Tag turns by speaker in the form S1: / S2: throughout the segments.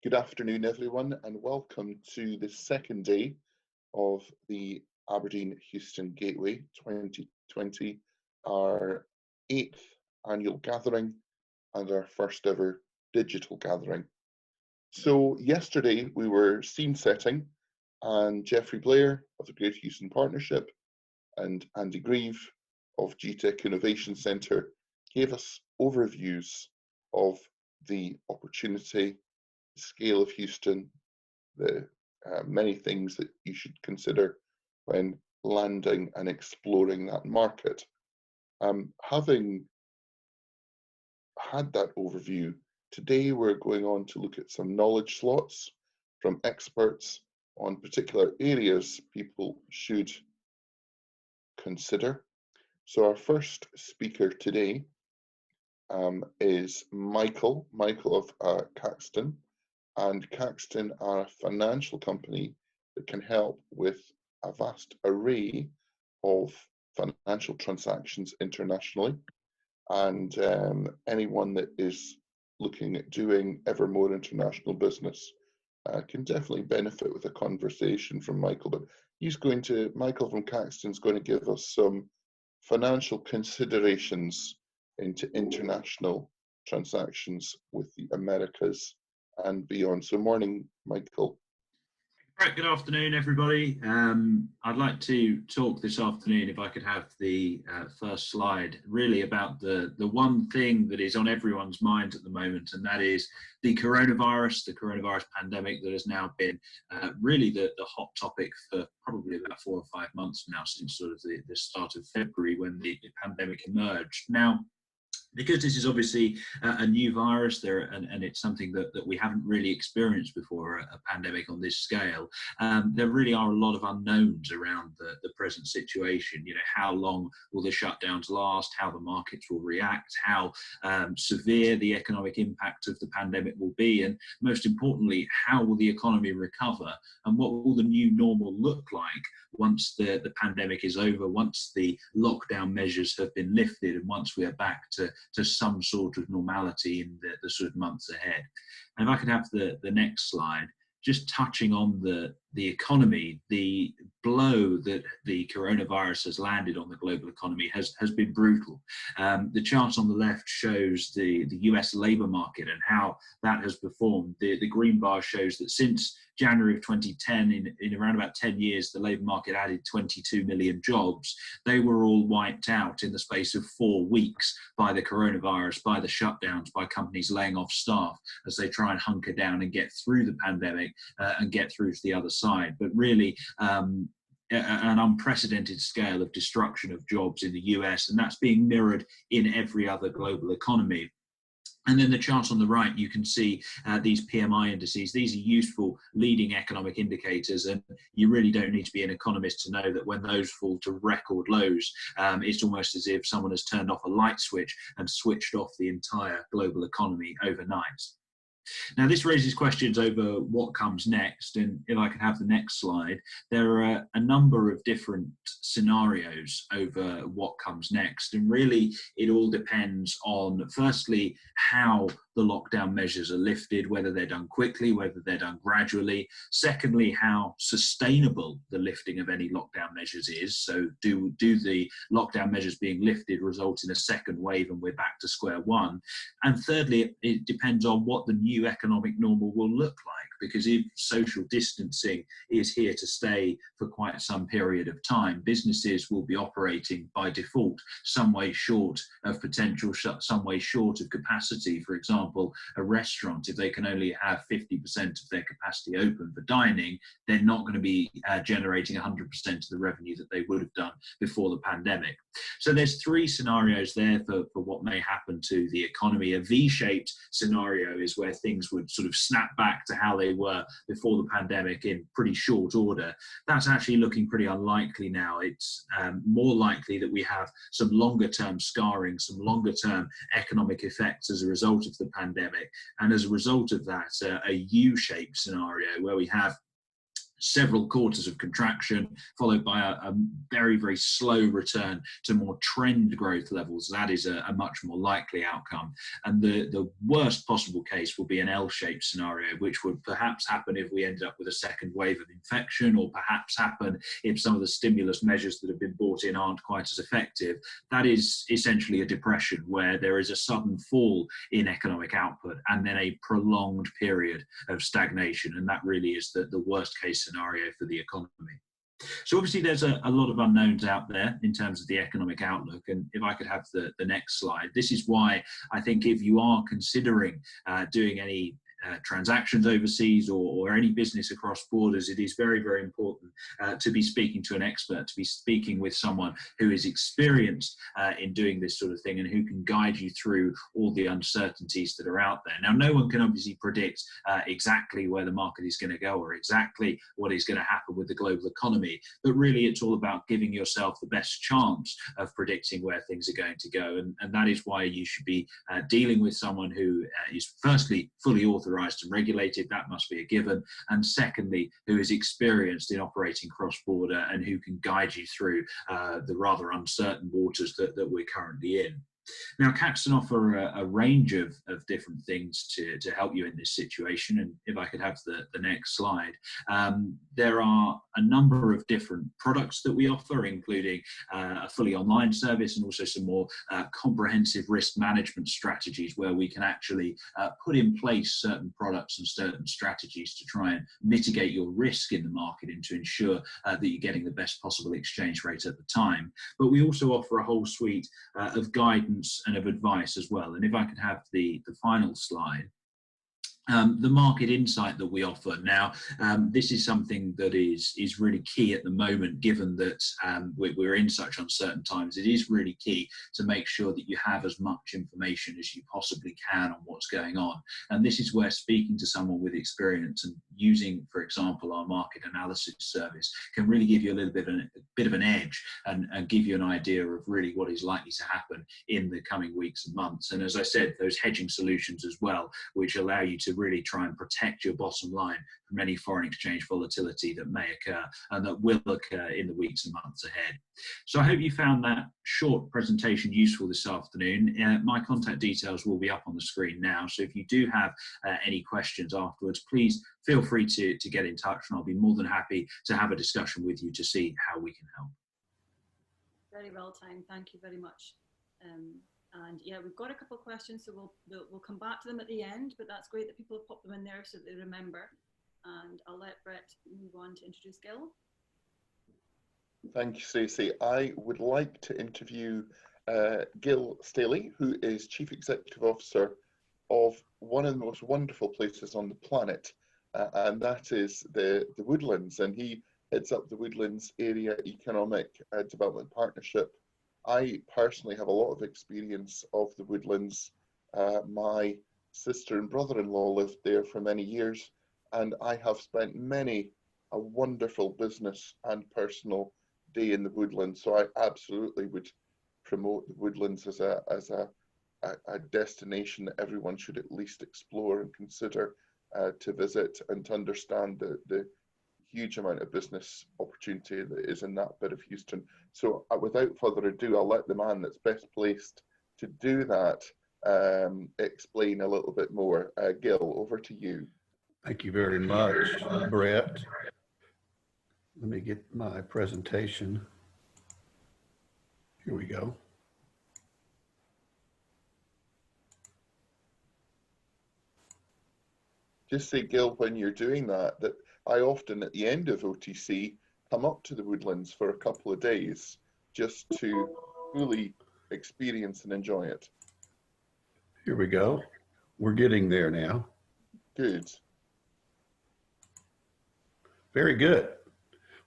S1: Good afternoon, everyone, and welcome to the second day of the Aberdeen-Houston Gateway 2020, our 8th annual gathering and our first ever digital gathering. So yesterday we were scene setting, and Geoffrey Blair of the Great Houston Partnership and Andy Grieve of GTEC Innovation Centre gave us overviews of the opportunity, the scale of Houston, the many things that you should consider when landing and exploring that market. Having had that overview, today we're going on to look at some knowledge slots from experts on particular areas people should consider. So our first speaker today is Michael of Caxton. And Caxton are a financial company that can help with a vast array of financial transactions internationally. And anyone that is looking at doing ever more international business can definitely benefit with a conversation from Michael. But Michael from Caxton is going to give us some financial considerations into international transactions with the Americas and beyond. So morning, Michael.
S2: Right, good afternoon, everybody. I'd like to talk this afternoon, if I could have the first slide, really about the one thing that is on everyone's mind at the moment, and that is the coronavirus pandemic that has now been really the hot topic for probably about 4 or 5 months now, since sort of the start of February when the pandemic emerged. Now, because this is obviously a new virus and it's something that we haven't really experienced before, a pandemic on this scale, there really are a lot of unknowns around the present situation. You know, how long will the shutdowns last, how the markets will react, how severe the economic impact of the pandemic will be, and most importantly, how will the economy recover, and what will the new normal look like once the pandemic is over, once the lockdown measures have been lifted, and once we are back to some sort of normality in the sort of months ahead. And if I could have the next slide, just touching on the economy, the blow that the coronavirus has landed on the global economy has been brutal. The chart on the left shows the US labour market and how that has performed. The green bar shows that since January of 2010, in around about 10 years, the labour market added 22 million jobs. They were all wiped out in the space of 4 weeks by the coronavirus, by the shutdowns, by companies laying off staff as they try and hunker down and get through the pandemic and get through to the other side. But really, an unprecedented scale of destruction of jobs in the US, and that's being mirrored in every other global economy. And then the chart on the right, you can see these PMI indices. These are useful leading economic indicators, and you really don't need to be an economist to know that when those fall to record lows, it's almost as if someone has turned off a light switch and switched off the entire global economy overnight. Now, this raises questions over what comes next, and if I could have the next slide, there are a number of different scenarios over what comes next, and really it all depends on, firstly, how the lockdown measures are lifted, whether they're done quickly, whether they're done gradually. Secondly, how sustainable the lifting of any lockdown measures is. So do the lockdown measures being lifted result in a second wave and we're back to square one? And thirdly, it depends on what the new economic normal will look like, because if social distancing is here to stay for quite some period of time, businesses will be operating by default some way short of potential, some way short of capacity. For example, a restaurant, if they can only have 50% of their capacity open for dining, they're not going to be generating 100% of the revenue that they would have done before the pandemic. So there's 3 scenarios there for what may happen to the economy. A V-shaped scenario is where things would sort of snap back to how they were before the pandemic in pretty short order. That's actually looking pretty unlikely now. It's more likely that we have some longer term scarring, some longer term economic effects as a result of the pandemic. And as a result of that, a U-shaped scenario where we have several quarters of contraction, followed by a very, very slow return to more trend growth levels. That is a much more likely outcome. And the worst possible case will be an L-shaped scenario, which would perhaps happen if we ended up with a second wave of infection, or perhaps happen if some of the stimulus measures that have been brought in aren't quite as effective. That is essentially a depression, where there is a sudden fall in economic output and then a prolonged period of stagnation. And that really is the worst case scenario for the economy. So obviously there's a lot of unknowns out there in terms of the economic outlook. And if I could have the next slide, this is why I think if you are considering doing any transactions overseas or any business across borders, it is very, very important to be speaking to an expert, to be speaking with someone who is experienced in doing this sort of thing and who can guide you through all the uncertainties that are out there. Now, no one can obviously predict exactly where the market is going to go or exactly what is going to happen with the global economy, but really it's all about giving yourself the best chance of predicting where things are going to go. And that is why you should be dealing with someone who is firstly fully authorized and regulated, that must be a given, and secondly, who is experienced in operating cross-border and who can guide you through the rather uncertain waters that we're currently in. Now, Caxton offer a range of different things to help you in this situation. And if I could have the next slide, there are a number of different products that we offer, including a fully online service and also some more comprehensive risk management strategies where we can actually put in place certain products and certain strategies to try and mitigate your risk in the market and to ensure that you're getting the best possible exchange rate at the time. But we also offer a whole suite of guidance and of advice as well. And if I could have the final slide. The market insight that we offer now, this is something that is really key at the moment, given that we're in such uncertain times. It is really key to make sure that you have as much information as you possibly can on what's going on. And this is where speaking to someone with experience and using, for example, our market analysis service can really give you a bit of an edge and give you an idea of really what is likely to happen in the coming weeks and months. And as I said, those hedging solutions as well, which allow you to really try and protect your bottom line from any foreign exchange volatility that may occur and that will occur in the weeks and months ahead. So I hope you found that short presentation useful this afternoon. My contact details will be up on the screen now. So if you do have any questions afterwards, please feel free to get in touch, and I'll be more than happy to have a discussion with you to see how we can help.
S3: Very well timed. Thank you very much. And yeah, we've got a couple of questions, so we'll come back to them at the end, but that's great that people have popped them in there so that they remember. And I'll let Brett move on to introduce Gil.
S1: Thank you, Stacey. I would like to interview Gil Staley, who is Chief Executive Officer of one of the most wonderful places on the planet, and that is the Woodlands. And he heads up the Woodlands Area Economic Development Partnership. I personally have a lot of experience of the Woodlands. My sister and brother-in-law lived there for many years, and I have spent many a wonderful business and personal day in the Woodlands. So I absolutely would promote the Woodlands as a destination that everyone should at least explore and consider to visit, and to understand the huge amount of business opportunity that is in that bit of Houston. So without further ado, I'll let the man that's best placed to do that explain a little bit more. Gil, over to you.
S4: Thank you very much, Brett. Let me get my presentation. Here we go.
S1: Just say, Gil, when you're doing that I often at the end of OTC come up to the Woodlands for a couple of days just to fully experience and enjoy it.
S4: Here we go. We're getting there now.
S1: Good.
S4: Very good.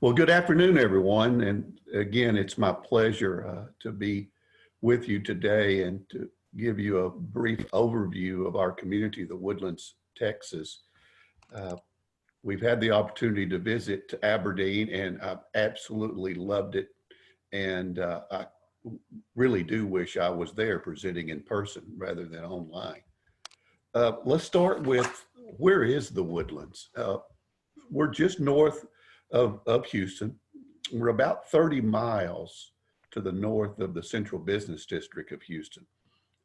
S4: Well, good afternoon, everyone. And again, it's my pleasure to be with you today and to give you a brief overview of our community, the Woodlands, Texas. We've had the opportunity to visit Aberdeen, and I've absolutely loved it. And I really do wish I was there presenting in person rather than online. Let's start with, where is the Woodlands? We're just north of Houston. We're about 30 miles to the north of the Central Business District of Houston,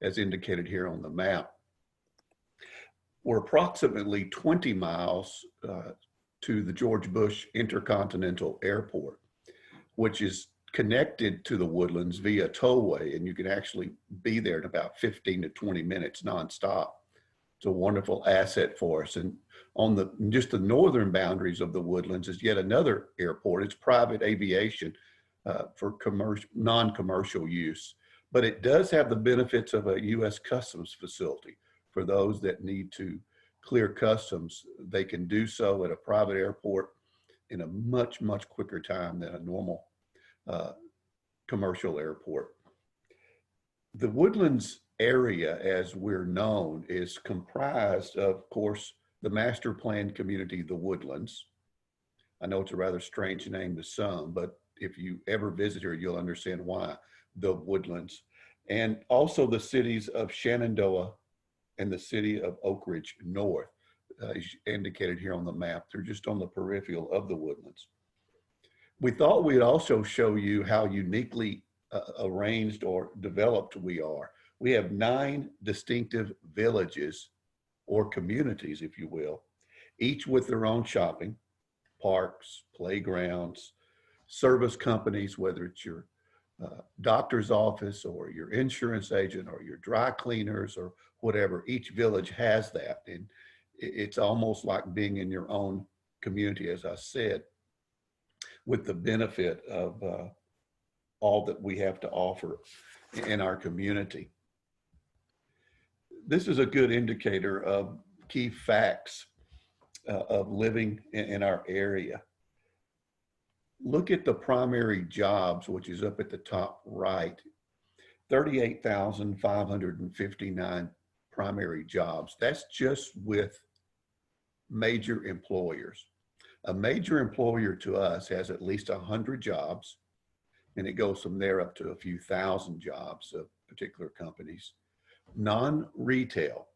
S4: as indicated here on the map. We're approximately 20 miles to the George Bush Intercontinental Airport, which is connected to the Woodlands via tollway, and you can actually be there in about 15 to 20 minutes nonstop. It's a wonderful asset for us. And on just the northern boundaries of the Woodlands is yet another airport. It's private aviation for non-commercial use, but it does have the benefits of a U.S. Customs facility. For those that need to clear customs, they can do so at a private airport in a much quicker time than a normal commercial airport. The Woodlands area, as we're known, is comprised of course, the master planned community, the Woodlands. I know it's a rather strange name to some, but if you ever visit here, you'll understand why, the Woodlands. And also the cities of Shenandoah and the city of Oak Ridge North, is indicated here on the map. They're just on the peripheral of the Woodlands. We thought we'd also show you how uniquely arranged or developed we are. We have 9 distinctive villages or communities, if you will, each with their own shopping, parks, playgrounds, service companies, whether it's your doctor's office or your insurance agent or your dry cleaners or whatever. Each village has that. And it's almost like being in your own community, as I said, with the benefit of all that we have to offer in our community. This is a good indicator of key facts of living in our area. Look at the primary jobs, which is up at the top right. 38,559 primary jobs. That's just with major employers. A major employer to us has at least 100 jobs, and it goes from there up to a few thousand jobs of particular companies. Non-retail,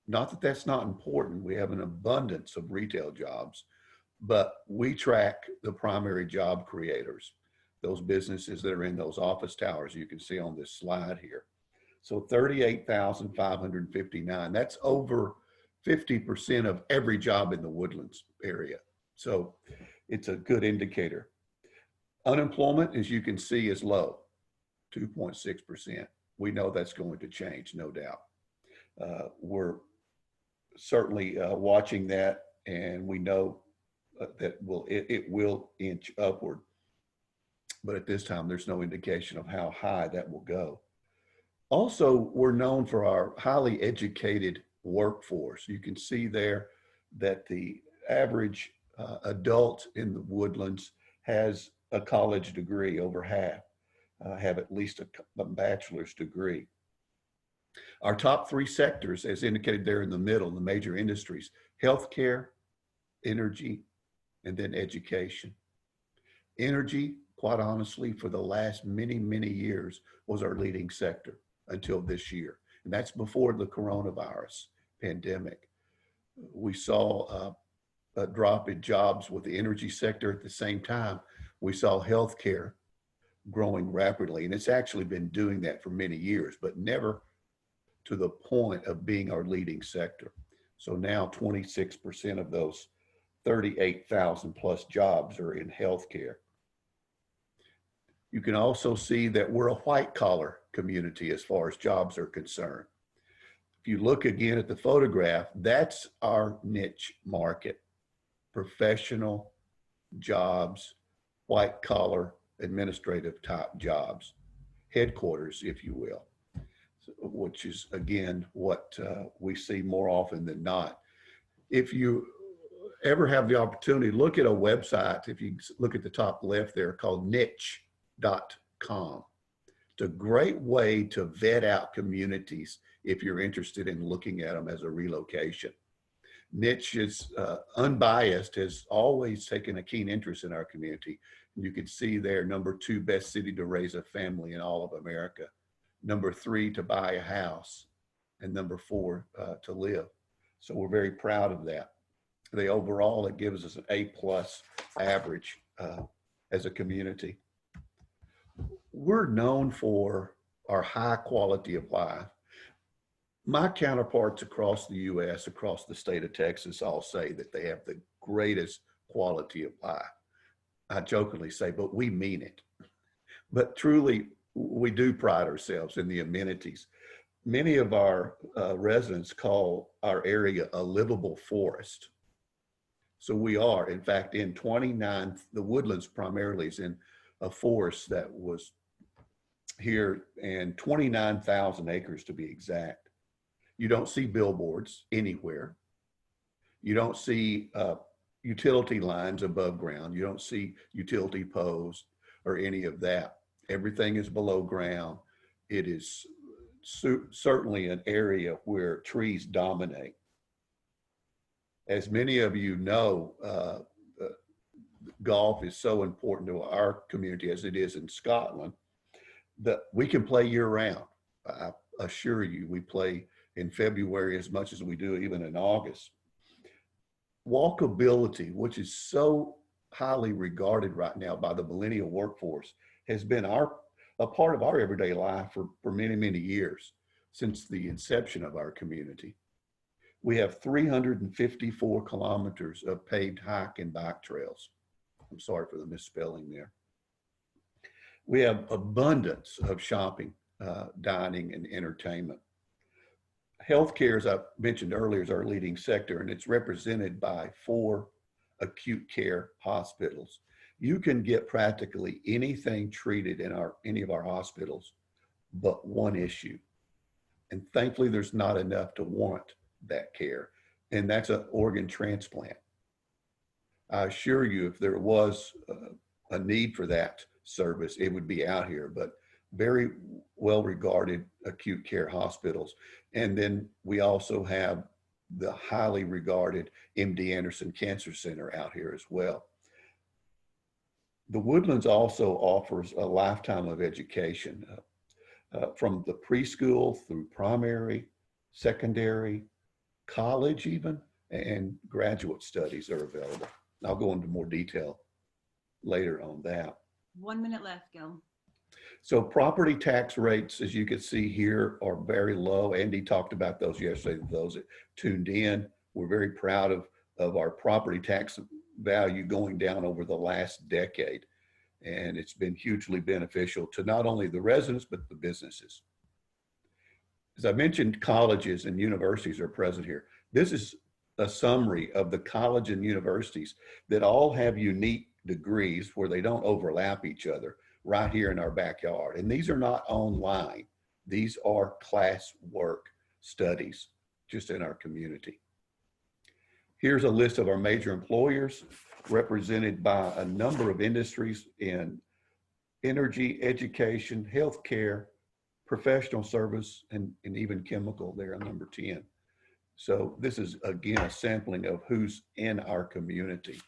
S4: not that that's not important. We have an abundance of retail jobs, but we track the primary job creators, those businesses that are in those office towers you can see on this slide here. So 38,559, that's over 50% of every job in the Woodlands area. So it's a good indicator. Unemployment, as you can see, is low, 2.6%. We know that's going to change, no doubt. We're certainly watching that, and we know that it will inch upward. But at this time, there's no indication of how high that will go. Also, we're known for our highly educated workforce. You can see there that the average adult in the Woodlands has a college degree. Over half have at least a bachelor's degree. Our top 3 sectors, as indicated there in the middle, the major industries: healthcare, energy, and then education. Energy, quite honestly, for the last many years was our leading sector until this year. And that's before the coronavirus pandemic. We saw a drop in jobs with the energy sector. At the same time, we saw healthcare growing rapidly. And it's actually been doing that for many years, but never to the point of being our leading sector. So now 26% of those 38,000 plus jobs are in healthcare. You can also see that we're a white collar community as far as jobs are concerned. If you look again at the photograph, that's our niche market: professional jobs, white collar, administrative type jobs, headquarters, if you will, which is again what we see more often than not. If you ever have the opportunity, look at a website, if you look at the top left there, called niche.com. It's a great way to vet out communities if you're interested in looking at them as a relocation. Niche is unbiased, has always taken a keen interest in our community. You can see there, #2 best city to raise a family in all of America, #3 to buy a house, and #4 to live. So we're very proud of that. Overall, it gives us an A+ average as a community. We're known for our high quality of life. My counterparts across the U.S., across the state of Texas, all say that they have the greatest quality of life. I jokingly say, but we mean it. But truly, we do pride ourselves in the amenities. Many of our residents call our area a livable forest. So we are, in fact, in 29, the Woodlands primarily is in a forest that was here, and 29,000 acres to be exact. You don't see billboards anywhere. You don't see utility lines above ground. You don't see utility poles or any of that. Everything is below ground. It is certainly an area where trees dominate. As many of you know, golf is so important to our community as it is in Scotland, that we can play year round. I assure you, we play in February as much as we do even in August. Walkability, which is so highly regarded right now by the millennial workforce, has been a part of our everyday life for many, many years, since the inception of our community. We have 354 kilometers of paved hike and bike trails. I'm sorry for the misspelling there. We have abundance of shopping, dining, and entertainment. Healthcare, as I mentioned earlier, is our leading sector, and it's represented by 4 acute care hospitals. You can get practically anything treated in any of our hospitals but one issue. And thankfully, there's not enough to warrant that care, and that's an organ transplant. I assure you, if there was a need for that service, it would be out here, but very well regarded acute care hospitals. And then we also have the highly regarded MD Anderson Cancer Center out here as well. The Woodlands also offers a lifetime of education from the preschool through primary, secondary, college even, and graduate studies are available. I'll go into more detail later on that.
S3: 1 minute left, Gil.
S4: So property tax rates, as you can see here, are very low. Andy talked about those yesterday, those that tuned in. We're very proud of our property tax value going down over the last decade. And it's been hugely beneficial to not only the residents, but the businesses. As I mentioned, colleges and universities are present here. This is a summary of the college and universities that all have unique degrees where they don't overlap each other right here in our backyard. And these are not online. These are class work studies just in our community. Here's a list of our major employers represented by a number of industries in energy, education, healthcare, professional service, and even chemical there on number 10. So this is, again, a sampling of who's in our community.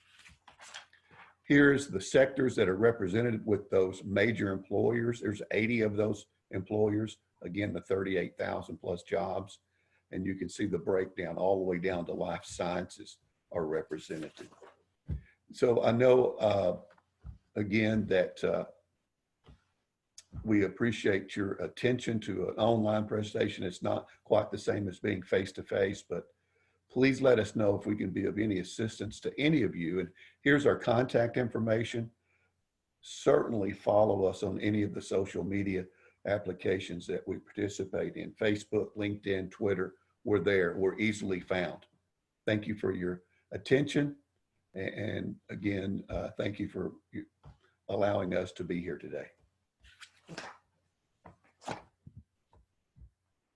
S4: Here's the sectors that are represented with those major employers. There's 80 of those employers, again, the 38,000 plus jobs. And you can see the breakdown all the way down to life sciences are represented. So I know, again, that we appreciate your attention to an online presentation. It's not quite the same as being face-to-face, but please let us know if we can be of any assistance to any of you. And here's our contact information. Certainly follow us on any of the social media applications that we participate in. Facebook, LinkedIn, Twitter, we're there. We're easily found. Thank you for your attention. And again, thank you for allowing us to be here today.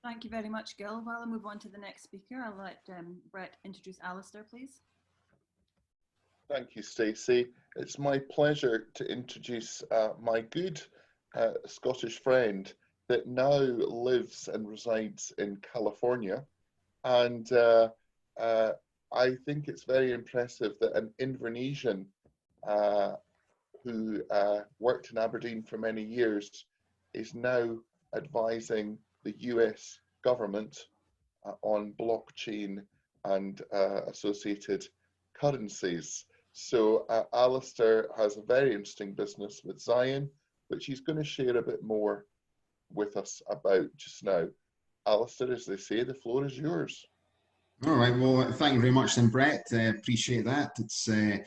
S3: Thank you very much, Gil. While I move on to the next speaker, I'll let Brett introduce Alistair, please.
S1: Thank you, Stacey. It's my pleasure to introduce my good Scottish friend that now lives and resides in California. And I think it's very impressive that an Invernessian who worked in Aberdeen for many years is now advising the US government on blockchain and associated currencies. So Alistair has a very interesting business with Zion, which he's going to share a bit more with us about just now. Alistair, as they say, the floor is yours.
S5: All right, well, thank you very much then, Brett. Appreciate that. It's a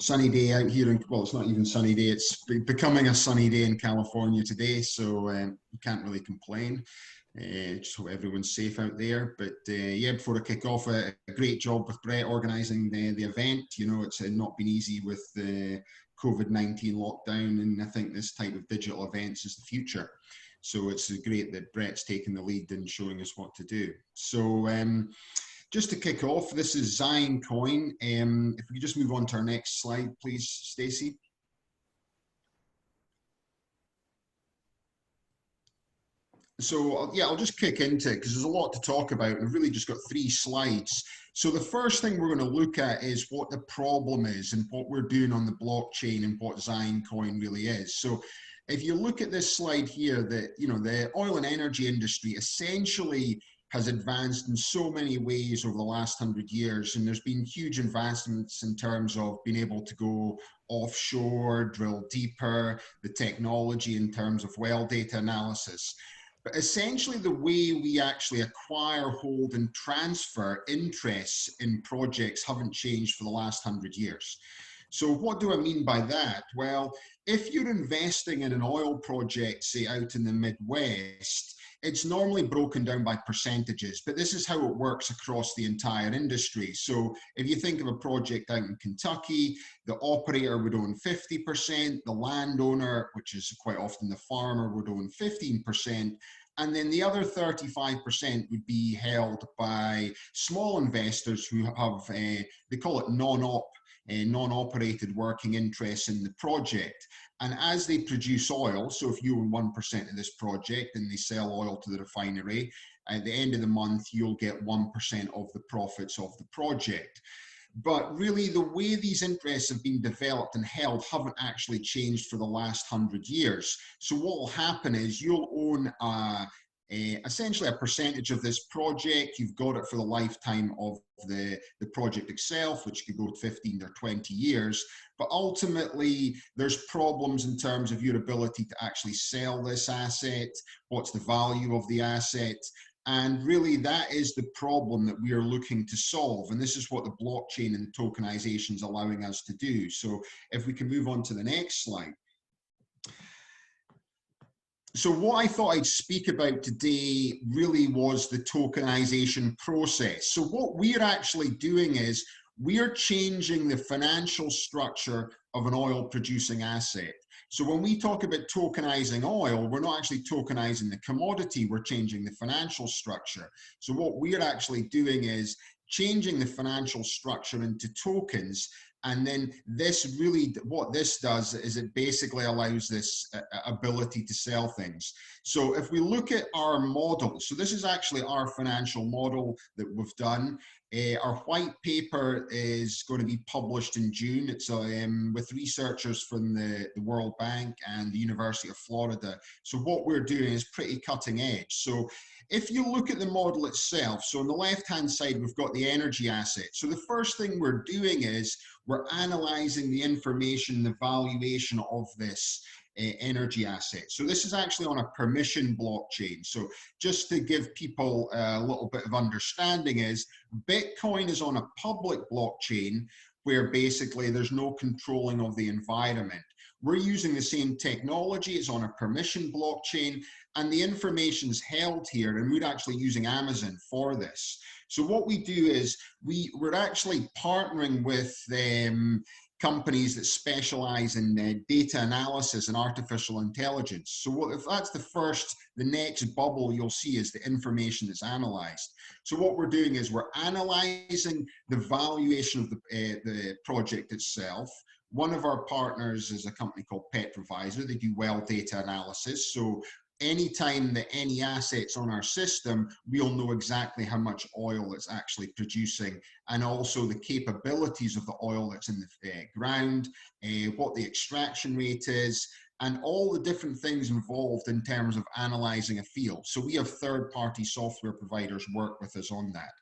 S5: sunny day out here, well, it's not even sunny day, it's becoming a sunny day in California today, so you can't really complain. Just hope everyone's safe out there. But yeah, before I kick off, a great job with Brett organising the event. You know, it's not been easy with the COVID-19 lockdown, and I think this type of digital events is the future. So it's great that Brett's taking the lead and showing us what to do. So just to kick off, this is Zion Coin. If we could just move on to our next slide, please, Stacey. So yeah, I'll just kick into it because there's a lot to talk about, and I've really just got 3 slides. So the first thing we're going to look at is what the problem is and what we're doing on the blockchain and what Zion Coin really is. So if you look at this slide here, the oil and energy industry essentially has advanced in so many ways over the last 100 years, and there's been huge advancements in terms of being able to go offshore, drill deeper, the technology in terms of well data analysis. But essentially the way we actually acquire, hold and transfer interests in projects haven't changed for the last 100 years. So what do I mean by that? Well, if you're investing in an oil project, say out in the Midwest, it's normally broken down by percentages, but this is how it works across the entire industry. So if you think of a project out in Kentucky, the operator would own 50%, the landowner, which is quite often the farmer, would own 15%, and then the other 35% would be held by small investors who have, they call it non-operated working interests in the project. And as they produce oil, so if you own 1% of this project and they sell oil to the refinery, at the end of the month, you'll get 1% of the profits of the project. But really, the way these interests have been developed and held haven't actually changed for the last 100 years. So what will happen is you'll own essentially a percentage of this project. You've got it for the lifetime of the project itself, which could go to 15 or 20 years. But ultimately, there's problems in terms of your ability to actually sell this asset. What's the value of the asset? And really, that is the problem that we are looking to solve. And this is what the blockchain and tokenization is allowing us to do. So if we can move on to the next slide. So what I thought I'd speak about today really was the tokenization process. So what we're actually doing is we're changing the financial structure of an oil producing asset. So when we talk about tokenizing oil, we're not actually tokenizing the commodity, we're changing the financial structure. So what we're actually doing is changing the financial structure into tokens. And then this really, what this does is it basically allows this ability to sell things. So if we look at our model, so this is actually our financial model that we've done. Our white paper is going to be published in June. It's with researchers from the World Bank and the University of Florida. So what we're doing is pretty cutting edge. So if you look at the model itself, so on the left-hand side, we've got the energy asset. So the first thing we're doing is we're analyzing the information, the valuation of this energy asset. So this is actually on a permission blockchain. So just to give people a little bit of understanding is Bitcoin is on a public blockchain where basically there's no controlling of the environment. We're using the same technology, it's on a permission blockchain, and the information's held here, and we're actually using Amazon for this. So what we do is we're actually partnering with companies that specialize in data analysis and artificial intelligence. So if that's the next bubble you'll see is the information that's analyzed. So what we're doing is we're analyzing the valuation of the project itself. One of our partners is a company called Petrovisor. They do well data analysis. So anytime that any asset's on our system, we'll know exactly how much oil it's actually producing, and also the capabilities of the oil that's in the ground, what the extraction rate is, and all the different things involved in terms of analyzing a field. So we have third-party software providers work with us on that.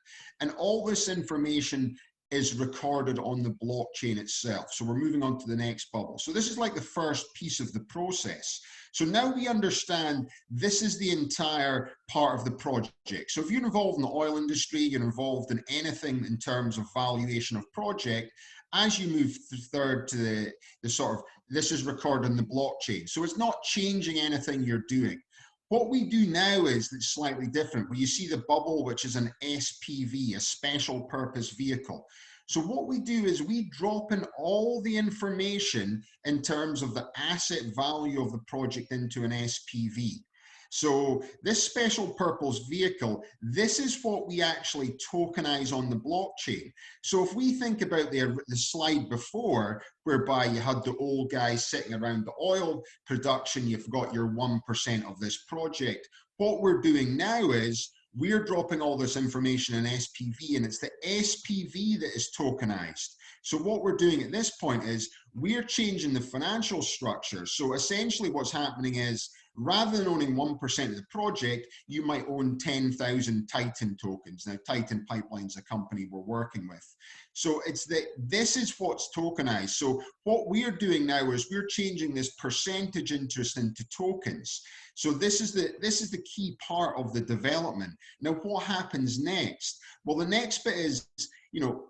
S5: And all this information is recorded on the blockchain itself. So we're moving on to the next bubble. So this is like the first piece of the process. So now we understand this is the entire part of the project. So if you're involved in the oil industry, you're involved in anything in terms of valuation of project, as you move third to the sort of, this is recorded in the blockchain. So it's not changing anything you're doing. What we do now is it's slightly different, where you see the bubble, which is an SPV, a special purpose vehicle. So what we do is we drop in all the information in terms of the asset value of the project into an SPV. So this special purpose vehicle, this is what we actually tokenize on the blockchain. So if we think about the slide before, whereby you had the old guys sitting around the oil production, you've got your 1% of this project. What we're doing now is we're dropping all this information in SPV, and it's the SPV that is tokenized. So what we're doing at this point is we're changing the financial structure. So essentially what's happening is, rather than owning 1% of the project, you might own 10,000 Titan tokens. Now, Titan Pipeline's a company we're working with. So it's this is what's tokenized. So what we're doing now is we're changing this percentage interest into tokens. So this is the key part of the development. Now, what happens next? Well, the next bit is,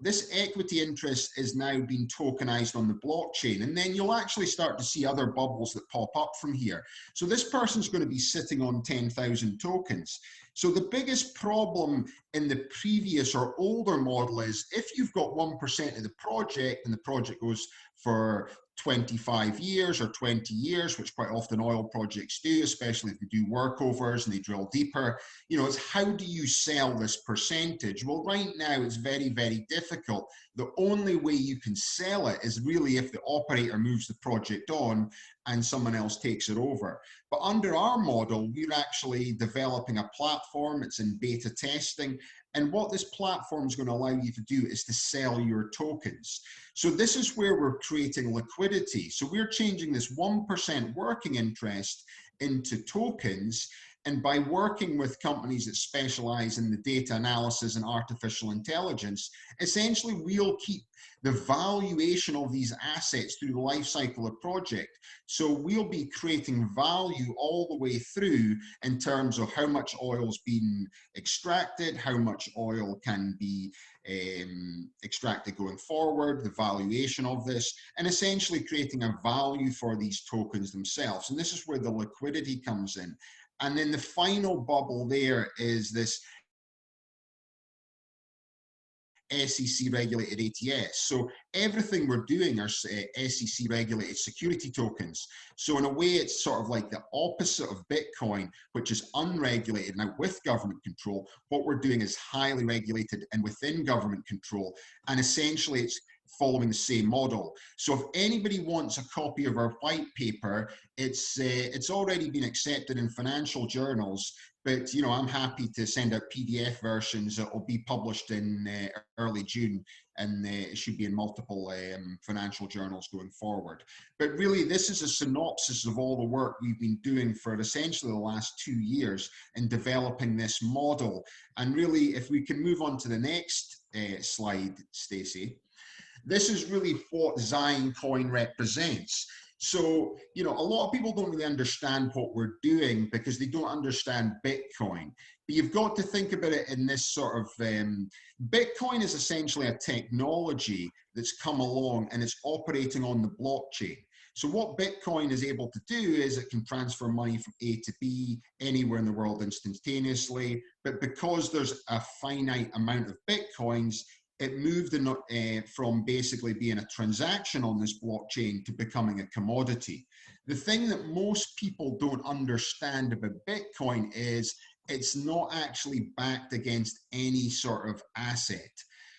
S5: this equity interest is now being tokenized on the blockchain, and then you'll actually start to see other bubbles that pop up from here. So this person's going to be sitting on 10,000 tokens. So the biggest problem in the previous or older model is if you've got 1% of the project and the project goes for 25 years or 20 years, which quite often oil projects do, especially if they do workovers and they drill deeper, it's how do you sell this percentage? Well, right now it's very, very difficult. The only way you can sell it is really if the operator moves the project on and someone else takes it over. But under our model, we're actually developing a platform. It's in beta testing. And what this platform is going to allow you to do is to sell your tokens. So this is where we're creating liquidity. So we're changing this 1% working interest into tokens. And by working with companies that specialize in the data analysis and artificial intelligence, essentially we'll keep the valuation of these assets through the life cycle of project. So we'll be creating value all the way through in terms of how much oil's been extracted, how much oil can be extracted going forward, the valuation of this, and essentially creating a value for these tokens themselves. And this is where the liquidity comes in. And then the final bubble there is this SEC regulated ATS. So everything we're doing are SEC regulated security tokens. So in a way, it's sort of like the opposite of Bitcoin, which is unregulated. Now with government control, what we're doing is highly regulated and within government control. And essentially it's following the same model. So if anybody wants a copy of our white paper, it's already been accepted in financial journals, but I'm happy to send out PDF versions that will be published in early June, and it should be in multiple financial journals going forward. But really, this is a synopsis of all the work we've been doing for essentially the last 2 years in developing this model. And really, if we can move on to the next slide, Stacey. This is really what Zion Coin represents. So, a lot of people don't really understand what we're doing because they don't understand Bitcoin. But you've got to think about it in this sort of, Bitcoin is essentially a technology that's come along and it's operating on the blockchain. So what Bitcoin is able to do is it can transfer money from A to B anywhere in the world instantaneously. But because there's a finite amount of Bitcoins, it moved from basically being a transaction on this blockchain to becoming a commodity. The thing that most people don't understand about Bitcoin is it's not actually backed against any sort of asset.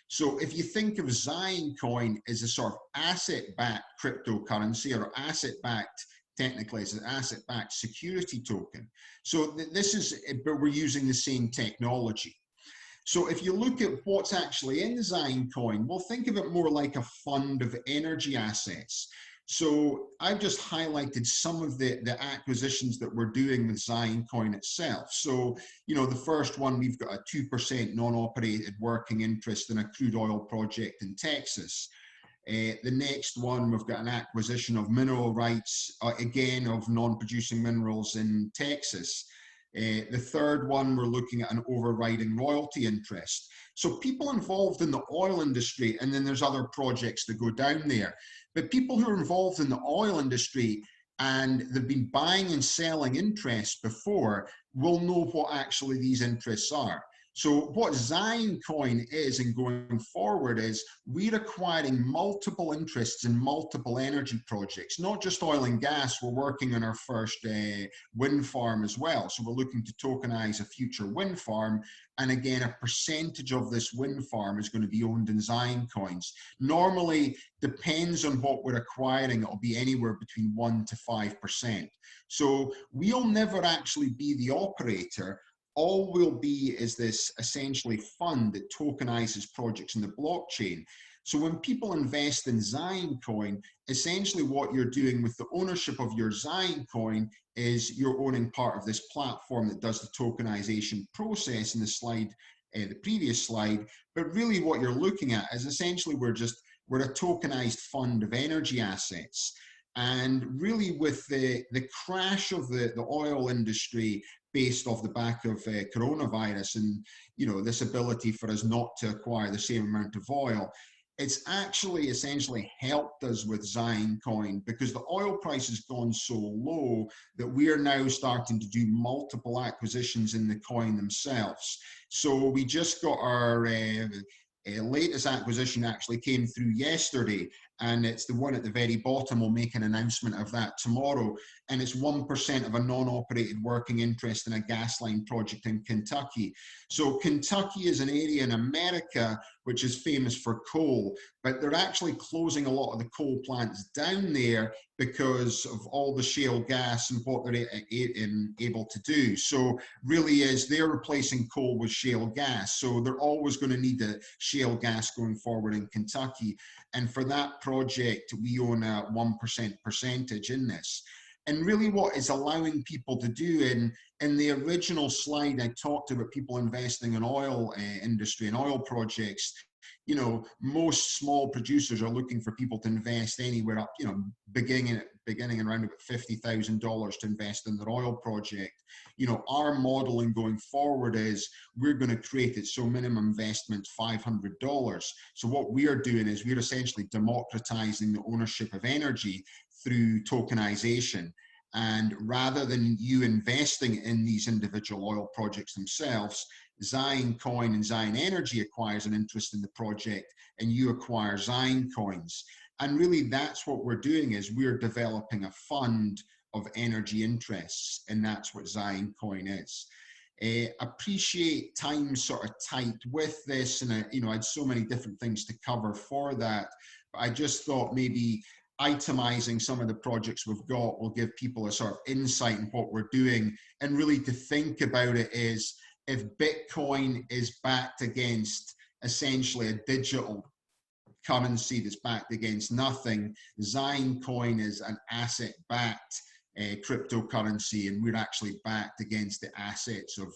S5: So if you think of Zion Coin as a sort of asset-backed cryptocurrency, or asset-backed, technically as an asset-backed security token. So this is, but we're using the same technology. So if you look at what's actually in Zion Coin, we'll think of it more like a fund of energy assets. So I've just highlighted some of the acquisitions that we're doing with Zion Coin itself. So, you know, the first one, we've got a 2% non-operated working interest in a crude oil project in Texas. The next one, we've got an acquisition of mineral rights, again, of non-producing minerals in Texas. The third one, we're looking at an overriding royalty interest. So people involved in the oil industry, and then there's other projects that go down there, but people who are involved in the oil industry and they've been buying and selling interests before will know what actually these interests are. So what Zion Coin is, and going forward, is we're acquiring multiple interests in multiple energy projects, not just oil and gas. We're working on our first wind farm as well. So we're looking to tokenize a future wind farm. And again, a percentage of this wind farm is going to be owned in Zion Coins. Normally, depends on what we're acquiring, it'll be anywhere between 1 to 5%. So we'll never actually be the operator. All we'll be is this essentially fund that tokenizes projects in the blockchain. So when people invest in Zion Coin, essentially what you're doing with the ownership of your Zion Coin is you're owning part of this platform that does the tokenization process in the slide, the previous slide. But really what you're looking at is essentially we're a tokenized fund of energy assets. And really with the crash of the oil industry based off the back of coronavirus and, you know, this ability for us not to acquire the same amount of oil, it's actually essentially helped us with Zion Coin because the oil price has gone so low that we are now starting to do multiple acquisitions in the coin themselves. So we just got our latest acquisition actually came through yesterday, and it's the one at the very bottom. We'll make an announcement of that tomorrow, and it's 1% of a non-operated working interest in a gas line project in Kentucky. So Kentucky is an area in America which is famous for coal, but they're actually closing a lot of the coal plants down there because of all the shale gas and what they're able to do. So really is they're replacing coal with shale gas. So they're always going to need the shale gas going forward in Kentucky. And for that project, we own a 1% percentage in this. And really what is allowing people to do in the original slide, I talked about people investing in oil industry and oil projects. You know, most small producers are looking for people to invest anywhere up, you know, beginning around about $50,000 to invest in their oil project. You know, our modeling going forward is we're going to create it so minimum investment $500. So what we are doing is we're essentially democratizing the ownership of energy through tokenization. And rather than you investing in these individual oil projects themselves, Zion Coin and Zion Energy acquires an interest in the project and you acquire Zion Coins. And really that's what we're doing is we're developing a fund of energy interests, and that's what Zion Coin is. Appreciate time sort of tight with this, and you know, I had so many different things to cover for that, but I just thought maybe itemizing some of the projects we've got will give people a sort of insight in what we're doing. And really to think about it is, if Bitcoin is backed against essentially a digital currency that's backed against nothing, Zion Coin is an asset-backed cryptocurrency, and we're actually backed against the assets of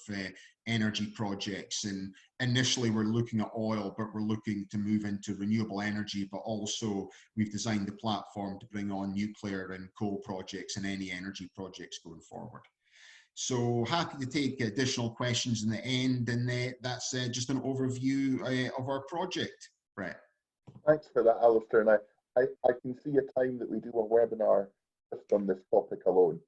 S5: energy projects. And initially we're looking at oil, but we're looking to move into renewable energy, but also we've designed the platform to bring on nuclear and coal projects and any energy projects going forward. So happy to take additional questions in the end, and that's just an overview of our project, Brett.
S1: Thanks for that, Alistair. And I can see a time that we do a webinar just on this topic alone.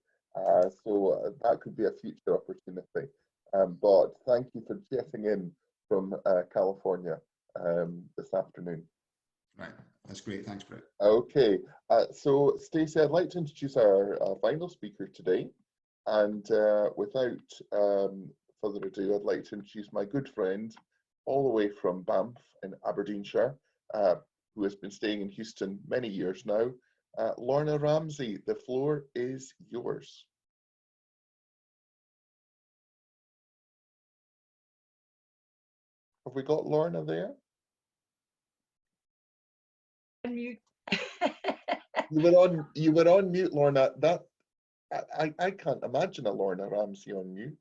S1: So that could be a future opportunity. But thank you for jetting in from California this afternoon.
S5: Right, that's great. Thanks, Brett.
S1: Okay, so Stacey, I'd like to introduce our final speaker today. And without further ado, I'd like to introduce my good friend all the way from Banff in Aberdeenshire, who has been staying in Houston many years now, Lorna Ramsay. The floor is yours. Have we got Lorna there?
S6: Mute.
S1: You were on mute, Lorna. That I can't imagine a Lorna Ramsay on mute.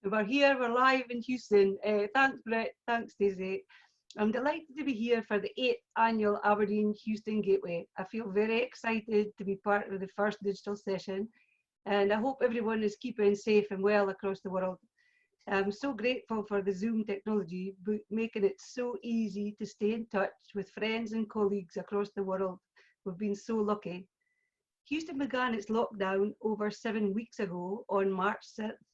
S6: We're here, we're live in Houston. Thanks, Brett. Thanks, Daisy. I'm delighted to be here for the 8th annual Aberdeen-Houston Gateway. I feel very excited to be part of the first digital session, and I hope everyone is keeping safe and well across the world. I'm so grateful for the Zoom technology, making it so easy to stay in touch with friends and colleagues across the world. We've been so lucky. Houston began its lockdown over 7 weeks ago on March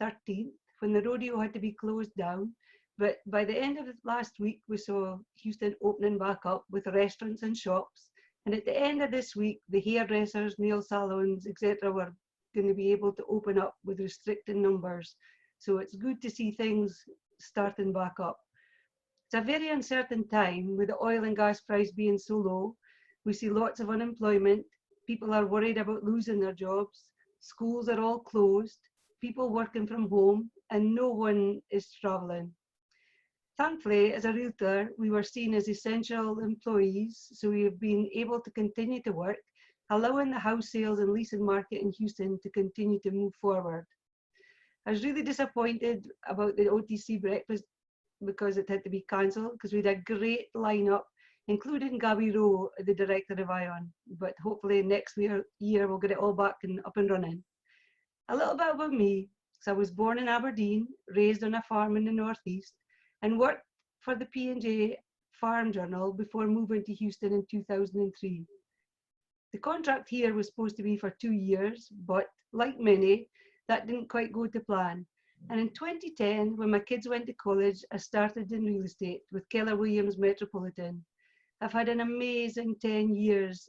S6: 13th, when the rodeo had to be closed down. But by the end of last week, we saw Houston opening back up with restaurants and shops. And at the end of this week, the hairdressers, nail salons, etc. were going to be able to open up with restricted numbers. So it's good to see things starting back up. It's a very uncertain time with the oil and gas price being so low. We see lots of unemployment. People are worried about losing their jobs. Schools are all closed. People working from home, and no one is traveling. Thankfully, as a realtor, we were seen as essential employees, so we have been able to continue to work, allowing the house sales and leasing market in Houston to continue to move forward. I was really disappointed about the OTC breakfast because it had to be cancelled, because we had a great lineup, including Gabby Rowe, the director of ION. But hopefully next year we'll get it all back and up and running. A little bit about me. So I was born in Aberdeen, raised on a farm in the northeast, and worked for the P&J Farm Journal before moving to Houston in 2003. The contract here was supposed to be for 2 years, but like many, that didn't quite go to plan. And in 2010, when my kids went to college, I started in real estate with Keller Williams Metropolitan. I've had an amazing 10 years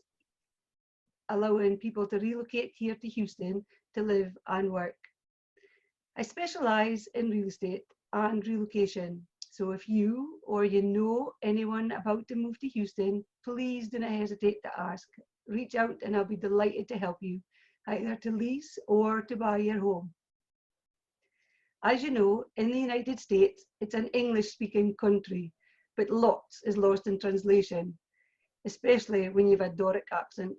S6: allowing people to relocate here to Houston to live and work. I specialize in real estate and relocation. So if you or you know anyone about to move to Houston, please do not hesitate to ask. Reach out and I'll be delighted to help you, either to lease or to buy your home. As you know, in the United States, it's an English-speaking country, but lots is lost in translation, especially when you have a Doric accent.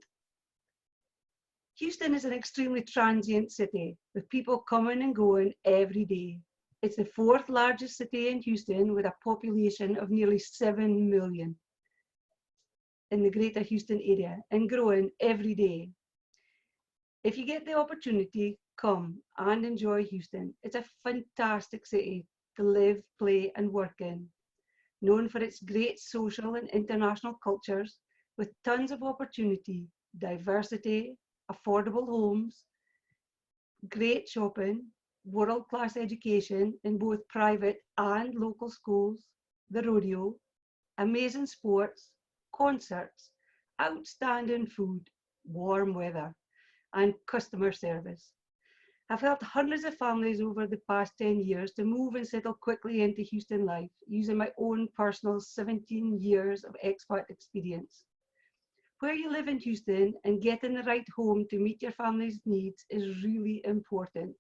S6: Houston is an extremely transient city with people coming and going every day. It's the 4th largest city in Houston with a population of nearly 7 million in the greater Houston area and growing every day. If you get the opportunity, come and enjoy Houston. It's a fantastic city to live, play and work in. Known for its great social and international cultures with tons of opportunity, diversity, affordable homes, great shopping, world-class education in both private and local schools, the rodeo, amazing sports, concerts, outstanding food, warm weather, and customer service. I've helped hundreds of families over the past 10 years to move and settle quickly into Houston life using my own personal 17 years of expat experience. Where you live in Houston and getting the right home to meet your family's needs is really important.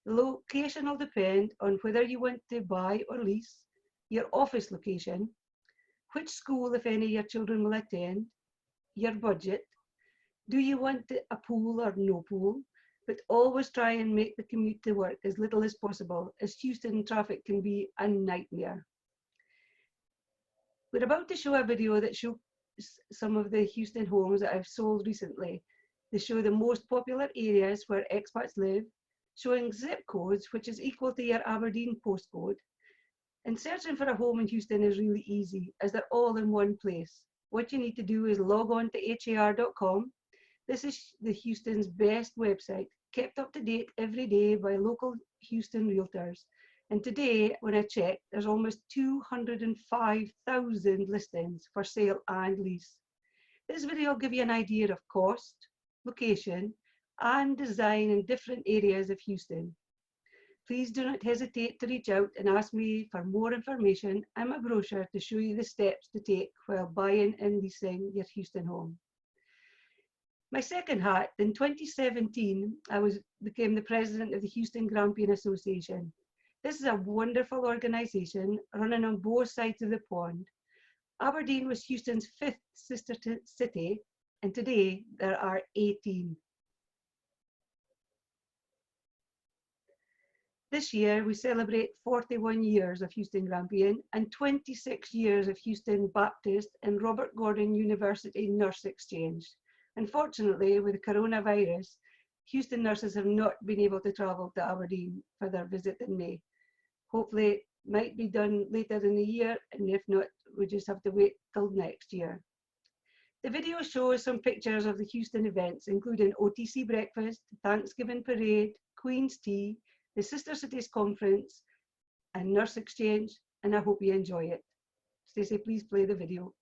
S6: The location will depend on whether you want to buy or lease, your office location, which school, if any, your children will attend, your budget, do you want a pool or no pool, but always try and make the commute to work as little as possible, as Houston traffic can be a nightmare. We're about to show a video that shows some of the Houston homes that I've sold recently. They show the most popular areas where expats live, showing zip codes, which is equal to your Aberdeen postcode. And searching for a home in Houston is really easy, as they're all in one place. What you need to do is log on to har.com. This is the Houston's best website, kept up to date every day by local Houston realtors. And today, when I checked, there's almost 205,000 listings for sale and lease. This video will give you an idea of cost, location, and design in different areas of Houston. Please do not hesitate to reach out and ask me for more information and my brochure to show you the steps to take while buying and leasing your Houston home. My second hat, in 2017, I became the president of the Houston Grampian Association. This is a wonderful organization running on both sides of the pond. Aberdeen was Houston's 5th sister city, and today there are 18. This year, we celebrate 41 years of Houston Grampian and 26 years of Houston Baptist and Robert Gordon University Nurse Exchange. Unfortunately, with the coronavirus, Houston nurses have not been able to travel to Aberdeen for their visit in May. Hopefully, it might be done later in the year, and if not, we just have to wait till next year. The video shows some pictures of the Houston events, including OTC breakfast, Thanksgiving parade, Queen's tea, the Sister Cities Conference, and Nurse Exchange, and I hope you enjoy it. Stacey, please play the video.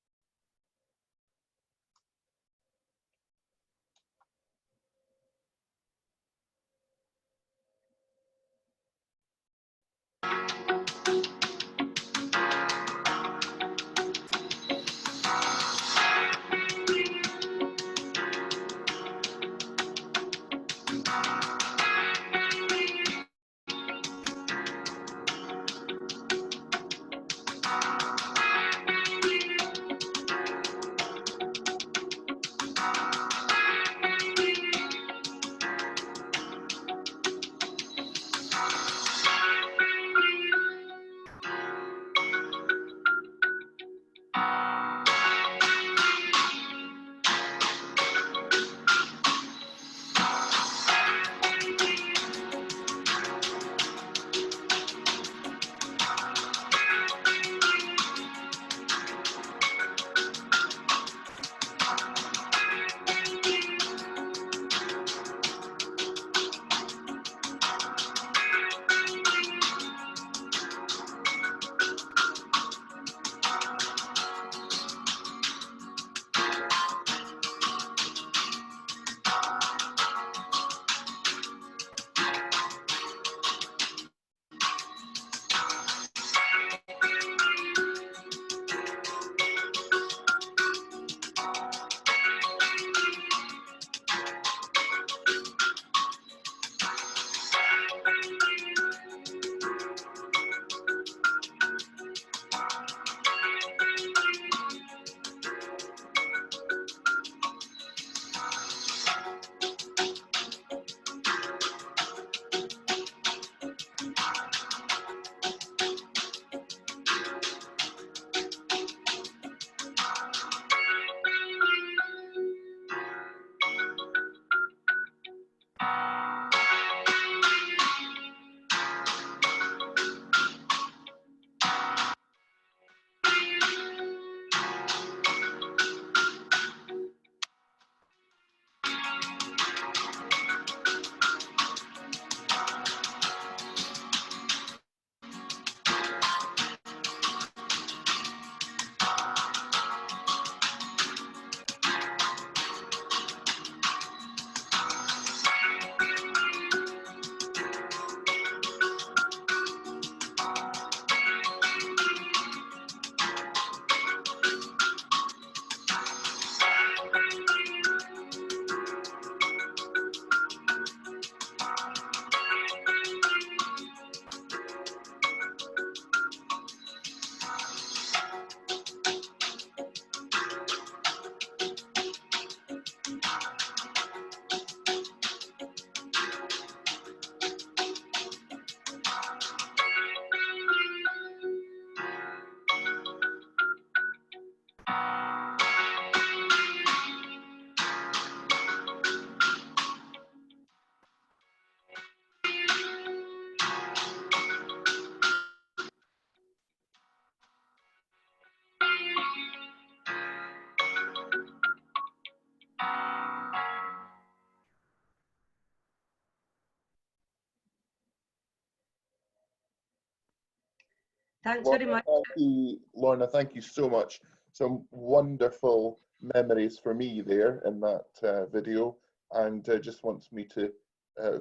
S6: Thanks very much.
S1: Thank you, Lorna. Thank you so much. Some wonderful memories for me there in that video, and just wants me to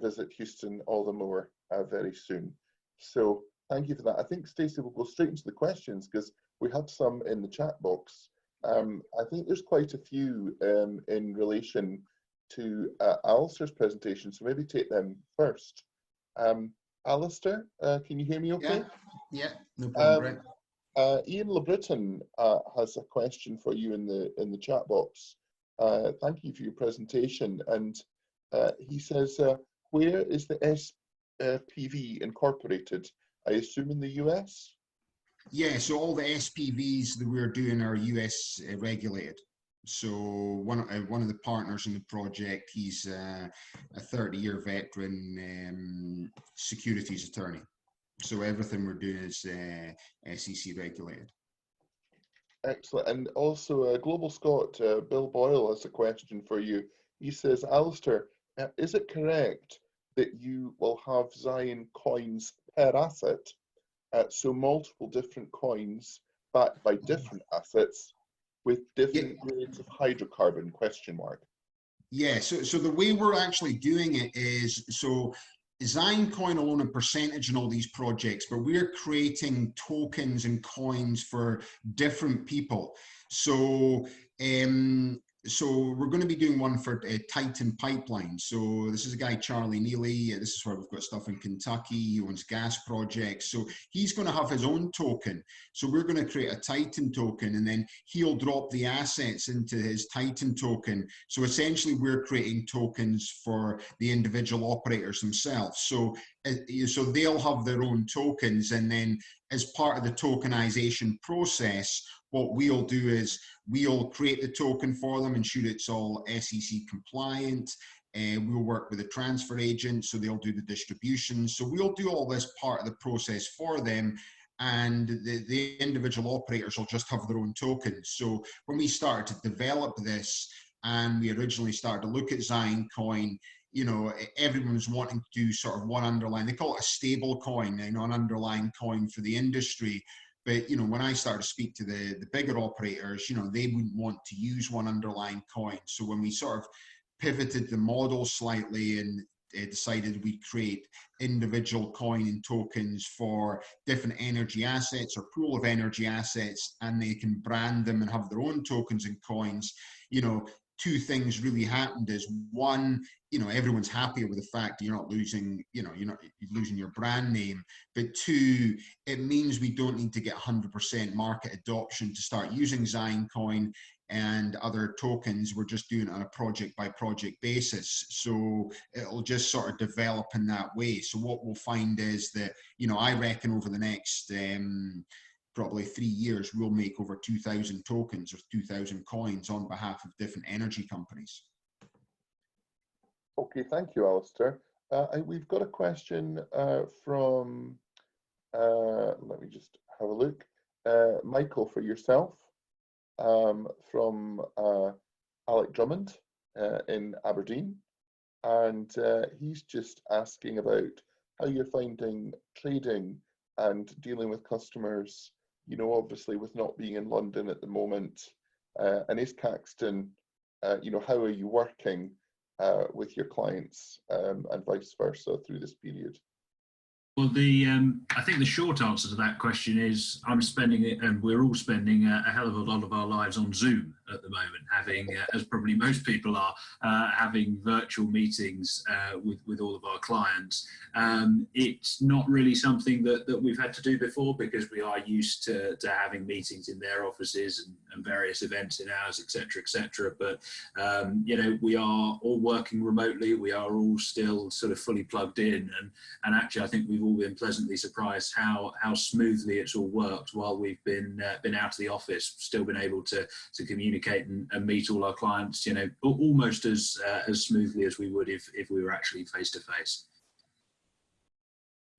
S1: visit Houston all the more very soon. So thank you for that. I think, Stacey, we'll go straight into the questions because we have some in the chat box. I think there's quite a few in relation to Alistair's presentation, so maybe take them first. Alistair, can you hear me okay?
S5: Yeah, no problem, Brett.
S1: Ian LeBritton has a question for you in the chat box. Thank you for your presentation. And he says, where is the SPV incorporated? I assume in the US?
S5: Yeah, so all the SPVs that we're doing are US regulated. So one of the partners in the project, he's a 30-year veteran securities attorney. So everything we're doing is SEC regulated.
S1: Excellent. And also Global Scott, Bill Boyle has a question for you. He says, Alistair, is it correct that you will have Zion coins per asset? So multiple different coins backed by different assets with different grades of hydrocarbon, question mark.
S5: Yeah, so the way we're actually doing it is, so Zion coin will own a percentage in all these projects, but we're creating tokens and coins for different people. So so we're going to be doing one for Titan Pipeline. So this is a guy, Charlie Neely. This is where we've got stuff in Kentucky. He owns gas projects. So he's going to have his own token. So we're going to create a Titan token, and then he'll drop the assets into his Titan token. So essentially we're creating tokens for the individual operators themselves. So they'll have their own tokens, and then as part of the tokenization process, what we'll do is we'll create the token for them, ensure it's all SEC compliant, and we'll work with a transfer agent, so they'll do the distribution. So we'll do all this part of the process for them, and the individual operators will just have their own tokens. So when we started to develop this, and we originally started to look at Zion coin, you know, everyone was wanting to do sort of one underlying, they call it a stable coin, you know, an underlying coin for the industry. But, you know, when I started to speak to the bigger operators, you know, they wouldn't want to use one underlying coin. So when we sort of pivoted the model slightly and decided we'd create individual coin and tokens for different energy assets or pool of energy assets, and they can brand them and have their own tokens and coins, you know, two things really happened. Is one, you know, everyone's happier with the fact you're not losing, you know, you're not losing your brand name. But two, it means we don't need to get 100% market adoption to start using Zion coin and other tokens. We're just doing it on a project by project basis. So it'll just sort of develop in that way. So what we'll find is that, you know, I reckon over the next probably 3 years, we'll make over 2,000 tokens or 2,000 coins on behalf of different energy companies.
S1: Okay, thank you, Alistair. We've got a question from, let me just have a look. Michael, for yourself, from Alec Drummond in Aberdeen. And he's just asking about how you're finding trading and dealing with customers, you know, obviously with not being in London at the moment. And is Caxton, you know, how are you working with your clients and vice versa through this period?
S2: Well, I think the short answer to that question is I'm spending it, and we're all spending a hell of a lot of our lives on Zoom at the moment, having, as probably most people are, having virtual meetings with all of our clients. It's not really something that we've had to do before, because we are used to having meetings in their offices and various events in ours, etc. But you know, we are all working remotely. We are all still sort of fully plugged in, and actually, I think we've all been pleasantly surprised how smoothly it's all worked while we've been out of the office. Still been able to communicate and meet all our clients, you know, almost as smoothly as we would if we were actually face to face.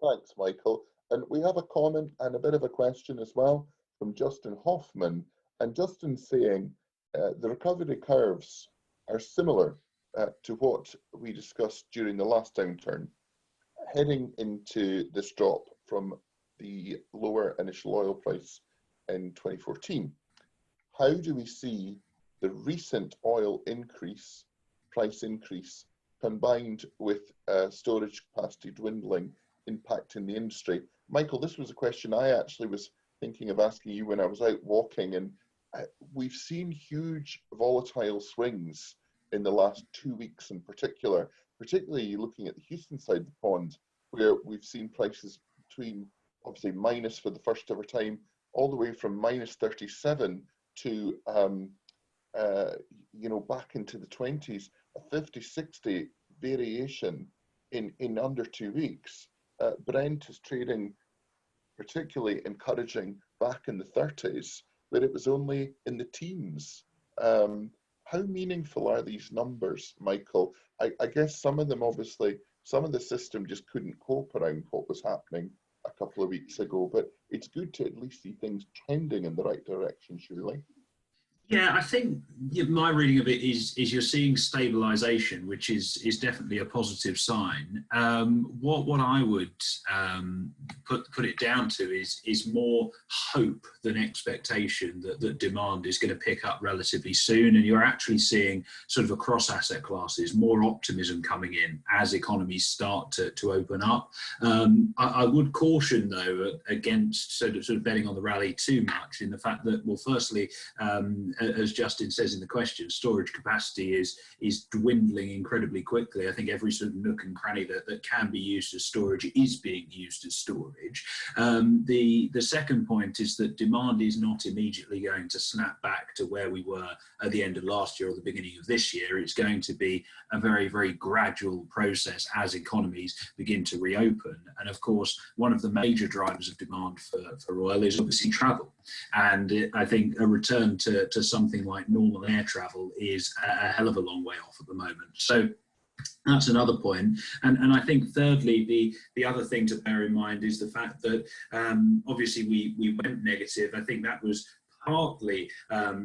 S1: Thanks, Michael. And we have a comment and a bit of a question as well from Justin Hoffman. And Justin's saying the recovery curves are similar to what we discussed during the last downturn, heading into this drop from the lower initial oil price in 2014. How do we see the recent oil price increase, combined with storage capacity dwindling, impacting the industry? Michael, this was a question I actually was thinking of asking you when I was out walking, and we've seen huge volatile swings in the last 2 weeks in particular, particularly looking at the Houston side of the pond, where we've seen prices between, obviously, minus for the first ever time all the way from minus 37 to, back into the 20s, a 50, 60 variation in under 2 weeks. Brent is trading particularly encouraging back in the 30s, where it was only in the teens. How meaningful are these numbers, Michael? I guess some of them, obviously, some of the system just couldn't cope around what was happening a couple of weeks ago, but it's good to at least see things trending in the right direction, surely.
S2: Yeah, I think my reading of it is you're seeing stabilisation, which is definitely a positive sign. What I would put it down to is more hope than expectation that demand is going to pick up relatively soon, and you're actually seeing sort of across asset classes more optimism coming in as economies start to open up. I would caution though against sort of betting on the rally too much, in the fact that, well, firstly, as Justin says in the question, storage capacity is dwindling incredibly quickly. I think every sort of nook and cranny that can be used as storage is being used as storage. The second point is that demand is not immediately going to snap back to where we were at the end of last year or the beginning of this year. It's going to be a very, very gradual process as economies begin to reopen. And of course, one of the major drivers of demand for oil is obviously travel. And I think a return to something like normal air travel is a hell of a long way off at the moment. So that's another point. And I think thirdly, the other thing to bear in mind is the fact that obviously we went negative. I think that was partly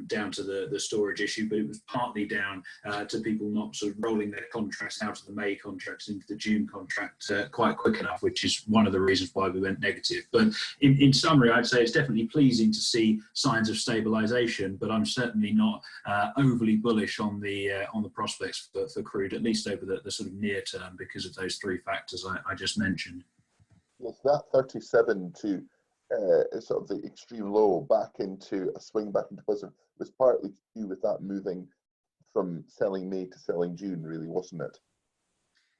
S2: down to the storage issue, but it was partly down to people not sort of rolling their contracts out of the May contracts into the June contract quite quick enough, which is one of the reasons why we went negative. But in summary, I'd say it's definitely pleasing to see signs of stabilisation, but I'm certainly not overly bullish on the prospects for crude, at least over the sort of near term, because of those three factors I just mentioned.
S1: Yes, that 37 to sort of the extreme low back into a swing back into positive was partly to do with that moving from selling May to selling June, really, wasn't it?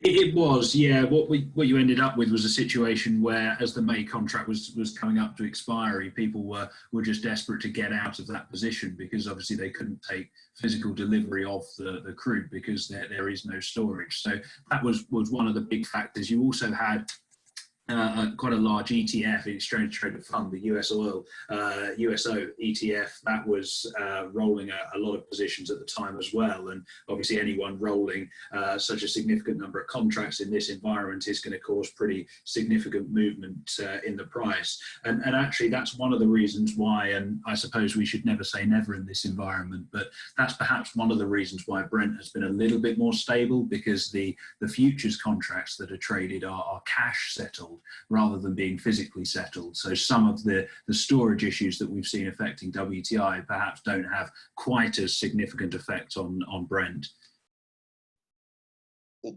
S2: It was, yeah. What you ended up with was a situation where, as the May contract was coming up to expiry, people were just desperate to get out of that position, because obviously they couldn't take physical delivery of the crude because there is no storage. So that was one of the big factors. You also had quite a large ETF, exchange traded fund, the USO ETF, that was rolling a lot of positions at the time as well. And obviously anyone rolling such a significant number of contracts in this environment is going to cause pretty significant movement in the price. And actually that's one of the reasons why, and I suppose we should never say never in this environment, but that's perhaps one of the reasons why Brent has been a little bit more stable, because the futures contracts that are traded are cash settled rather than being physically settled. So some of the storage issues that we've seen affecting WTI perhaps don't have quite as significant effect on Brent.
S5: I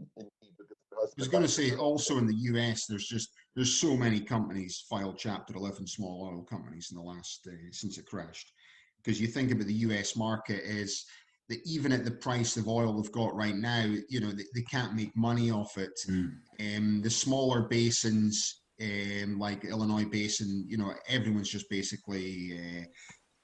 S5: was going to say, also in the US, there's so many companies filed Chapter 11, small oil companies, in the last since it crashed. Because you think about the US market is that even at the price of oil they've got right now, you know, they can't make money off it. The smaller basins, like Illinois Basin, you know, everyone's just basically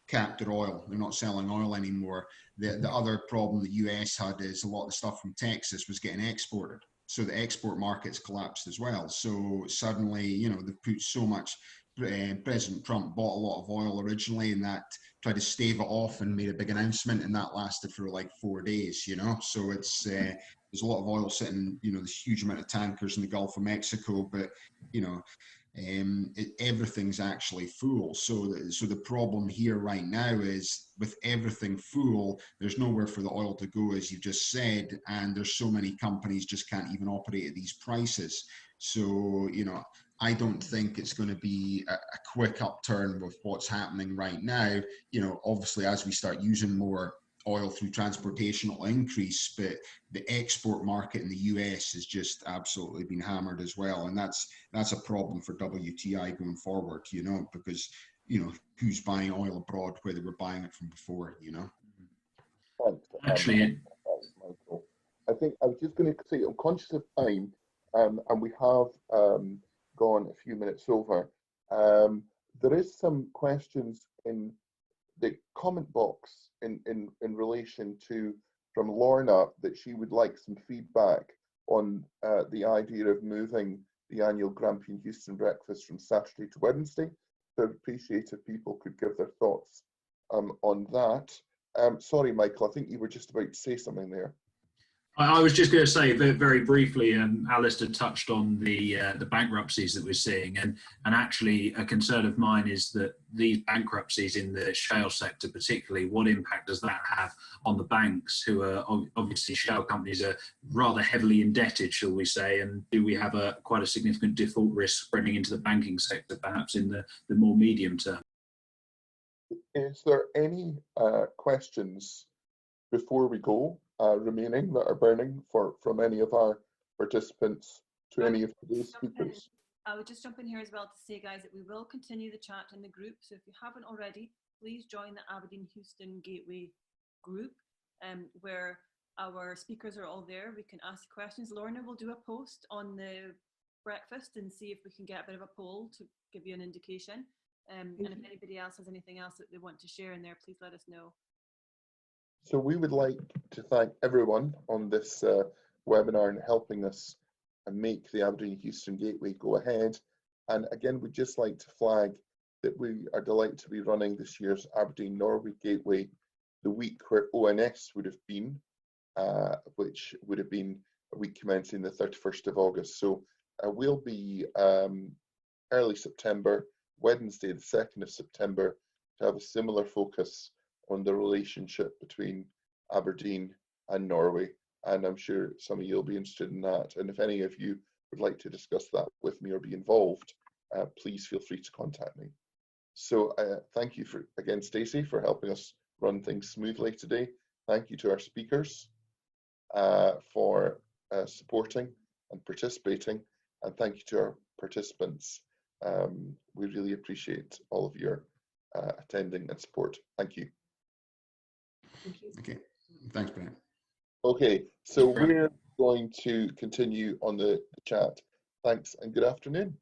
S5: capped their oil. They're not selling oil anymore. The other problem the US had is a lot of the stuff from Texas was getting exported. So the export markets collapsed as well. So suddenly, you know, they've put so much, President Trump bought a lot of oil originally, and that tried to stave it off and made a big announcement, and that lasted for like 4 days, you know. So it's there's a lot of oil sitting, you know, this huge amount of tankers in the Gulf of Mexico, but you know, everything's actually full. So the problem here right now is, with everything full, there's nowhere for the oil to go, as you've just said, and there's so many companies just can't even operate at these prices. So, you know, I don't think it's going to be a quick upturn with what's happening right now. You know, obviously, as we start using more oil through transportation, it'll increase, but the export market in the US has just absolutely been hammered as well. And that's a problem for WTI going forward, you know, because, you know, who's buying oil abroad where they were buying it from before, you know?
S1: Thanks.
S2: Actually,
S1: Michael. I think I was just going to say, I'm conscious of time, and we have gone a few minutes over. there is some questions in the comment box in relation to, from Lorna, that she would like some feedback on the idea of moving the annual Grampian-Houston breakfast from Saturday to Wednesday. So I'd appreciate if people could give their thoughts on that. Sorry, Michael, I think you were just about to say something there.
S2: I was just going to say very briefly, Alistair touched on the bankruptcies that we're seeing, and actually a concern of mine is that these bankruptcies in the shale sector particularly, what impact does that have on the banks, who are obviously, shale companies are rather heavily indebted, shall we say, and do we have quite a significant default risk spreading into the banking sector perhaps in the more medium term?
S1: Is there any questions before we go remaining that are burning from any of our participants to any of today's speakers?
S3: I would just jump in here as well to say, guys, that we will continue the chat in the group. So if you haven't already, please join the Aberdeen-Houston Gateway group, where our speakers are all there. We can ask questions. Lorna will do a post on the breakfast and see if we can get a bit of a poll to give you an indication. And if anybody else has anything else that they want to share in there, please let us know.
S1: So we would like to thank everyone on this webinar and helping us make the Aberdeen-Houston Gateway go ahead. And again, we'd just like to flag that we are delighted to be running this year's Aberdeen-Norway Gateway the week where ONS would have been, which would have been a week commencing the 31st of August. So we'll be early September, Wednesday the 2nd of September, to have a similar focus on the relationship between Aberdeen and Norway, and I'm sure some of you will be interested in that. And if any of you would like to discuss that with me or be involved, please feel free to contact me. So thank you again, Stacey, for helping us run things smoothly today. Thank you to our speakers for supporting and participating, and thank you to our participants. We really appreciate all of your attending and support. Thank you.
S5: Okay, thanks, Brian.
S1: Okay, so we're going to continue on the chat. Thanks and good afternoon.